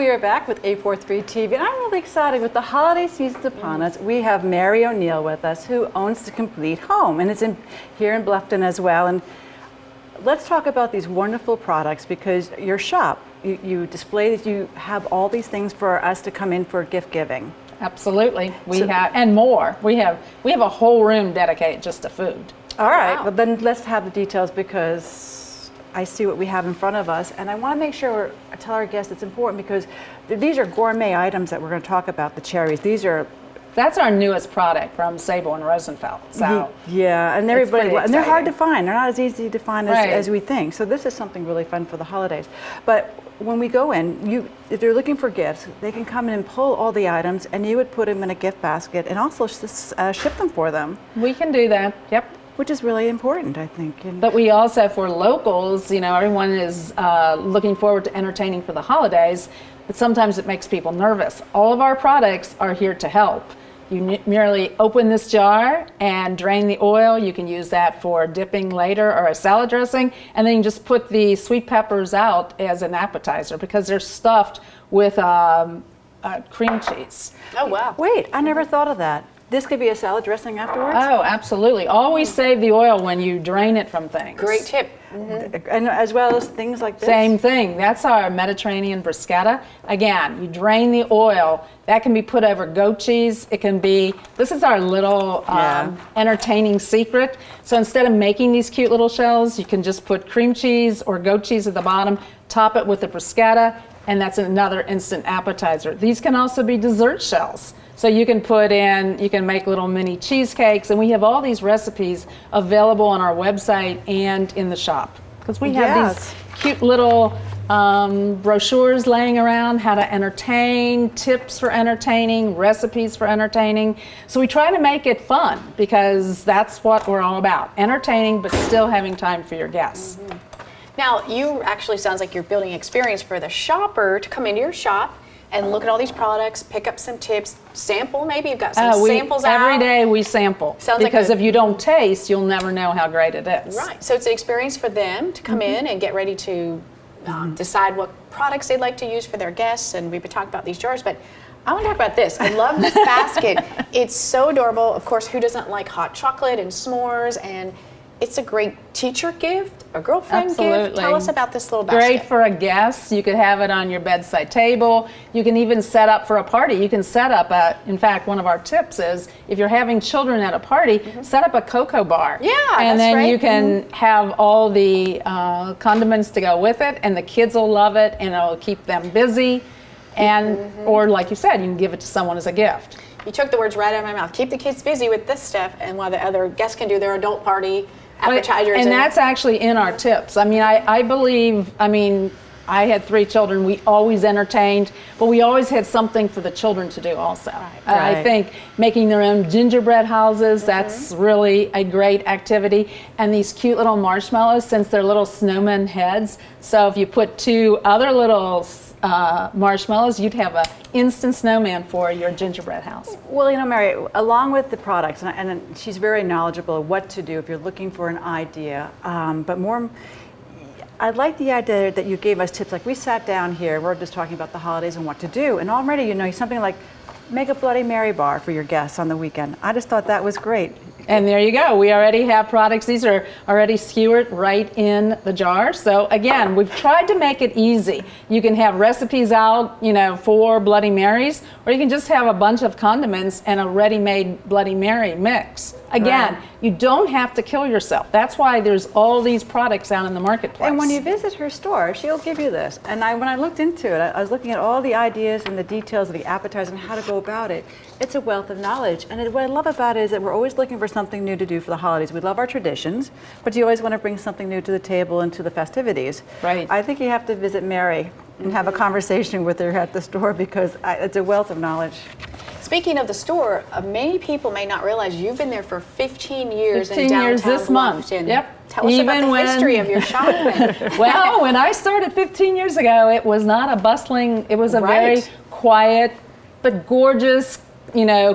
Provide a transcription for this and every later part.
we are back with WHHI-TV, and I'm really excited. With the holiday season upon us, we have Mary O'Neill with us, who owns The Complete Home, and it's here in Bluffton as well. And let's talk about these wonderful products, because your shop, you display that you have all these things for us to come in for gift giving. Absolutely, we have, and more. We have a whole room dedicated just to food. All right, well then let's have the details, because I see what we have in front of us, and I want to make sure I tell our guests it's important, because these are gourmet items that we're going to talk about. The cherries, that's our newest product from Sable and Rosenfeld. So yeah, and they're hard to find. They're not as easy to find as we think. So this is something really fun for the holidays. But when we go in, if they're looking for gifts, they can come in and pull all the items, and you would put them in a gift basket and also ship them for them. We can do that. Yep. Which is really important, I think. But we also, for locals, everyone is looking forward to entertaining for the holidays, but sometimes it makes people nervous. All of our products are here to help. You merely open this jar and drain the oil. You can use that for dipping later or a salad dressing, and then you just put the sweet peppers out as an appetizer, because they're stuffed with cream cheese. Oh, wow. Wait, I never thought of that. This could be a salad dressing afterwards? Oh, absolutely. Always save the oil when you drain it from things. Great tip. And as well as things like this? Same thing. That's our Mediterranean bruschetta. Again, you drain the oil. That can be put over goat cheese. It can be, this is our little entertaining secret. So instead of making these cute little shells, you can just put cream cheese or goat cheese at the bottom, top it with the bruschetta, and that's another instant appetizer. These can also be dessert shells. So you can make little mini cheesecakes, and we have all these recipes available on our website and in the shop. Because we have these cute little brochures laying around, how to entertain, tips for entertaining, recipes for entertaining. So we try to make it fun, because that's what we're all about. Entertaining, but still having time for your guests. Mm-hmm. Now, you actually sounds like you're building experience for the shopper to come into your shop and look at all these products, pick up some tips, sample maybe. You've got some samples out. Every day we sample. Because if you don't taste, you'll never know how great it is. Right. So it's an experience for them to come in and get ready to decide what products they'd like to use for their guests. And we've been talking about these jars, but I want to talk about this. I love this basket. It's so adorable. Of course, who doesn't like hot chocolate and s'mores? And it's a great teacher gift, a girlfriend gift. Tell us about this little basket. Great for a guest. You could have it on your bedside table. You can even set up for a party. You can set up in fact, one of our tips is, if you're having children at a party, set up a cocoa bar. Yeah, and then you can have all the condiments to go with it, and the kids will love it, and it'll keep them busy. And or like you said, you can give it to someone as a gift. You took the words right out of my mouth. Keep the kids busy with this stuff, and while the other guests can do their adult party appetizers. And that's actually in our tips. I mean, I believe, I had 3 children. We always entertained, but we always had something for the children to do also. Right. I think making their own gingerbread houses, that's really a great activity. And these cute little marshmallows, since they're little snowman heads, so if you put 2 other little marshmallows, you'd have an instant snowman for your gingerbread house. Well, Mary, along with the products, and she's very knowledgeable of what to do if you're looking for an idea, but more, I like the idea that you gave us tips. Like, we sat down here, we're just talking about the holidays and what to do, and already, something like make a Bloody Mary bar for your guests on the weekend. I just thought that was great. And there you go. We already have products. These are already skewered right in the jar. So again, we've tried to make it easy. You can have recipes out, for Bloody Marys, or you can just have a bunch of condiments and a ready-made Bloody Mary mix. Again, you don't have to kill yourself. That's why there's all these products out in the marketplace. And when you visit her store, she'll give you this. And when I looked into it, I was looking at all the ideas and the details of the appetizer and how to go about it. It's a wealth of knowledge. And what I love about it is that we're always looking for something new to do for the holidays. We love our traditions, but you always want to bring something new to the table and to the festivities. Right. I think you have to visit Mary and have a conversation with her at the store, because it's a wealth of knowledge. Speaking of the store, many people may not realize you've been there for 15 years 15 in downtown years this month. Bluffton. Yep. Tell us about the history of your shop. Well, when I started 15 years ago, it was not a bustling, it was a very quiet but gorgeous,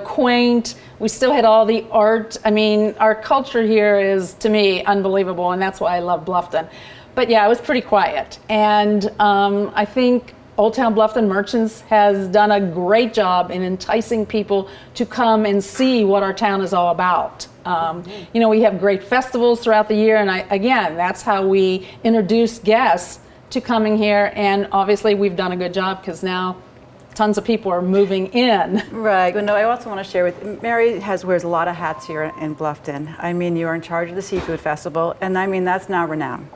quaint. We still had all the art. Our culture here is, to me, unbelievable, and that's why I love Bluffton. But yeah, it was pretty quiet. And I think Old Town Bluffton Merchants has done a great job in enticing people to come and see what our town is all about. You know, we have great festivals throughout the year, and again, that's how we introduce guests to coming here, and obviously we've done a good job because now tons of people are moving in. Right. Well, no, I also want to share with Mary wears a lot of hats here in Bluffton. I mean, you are in charge of the Seafood Festival, and I mean that's now renowned.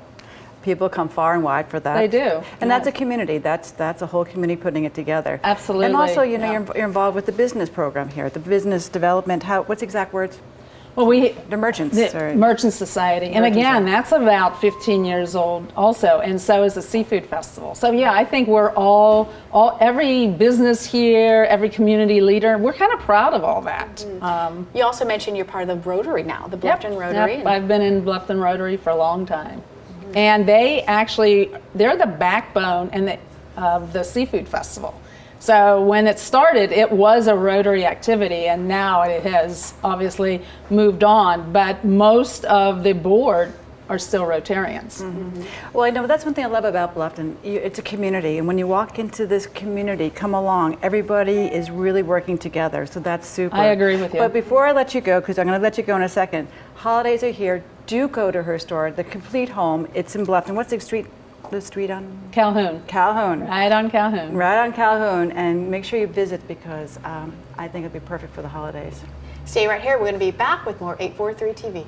People come far and wide for that. They do. And that's a community. That's a whole community putting it together. Absolutely. And also, you know, you're involved with the business program here, the business development. What's the exact words? Well, The merchants. the Merchant Society, and again, that's about 15 years old also, and so is the Seafood Festival. So yeah, I think we're all every business here, every community leader, we're kind of proud of all that. You also mentioned you're part of the Rotary now, the Bluffton Rotary. Yep. I've been in Bluffton Rotary for a long time, and they're the backbone of the Seafood Festival. So when it started, it was a Rotary activity, and now it has obviously moved on, but most of the board are still Rotarians. Well, I know that's one thing I love about Bluffton. It's a community, and when you walk into this community, come along, everybody is really working together, so that's super. I agree with you. But before I let you go, because I'm going to let you go in a second, holidays are here. Do go to her store, The Complete Home. It's in Bluffton. What's the street on? Calhoun. Calhoun. Right on Calhoun. Right on Calhoun, and make sure you visit because I think it'd be perfect for the holidays. Stay right here. We're going to be back with more 843 TV.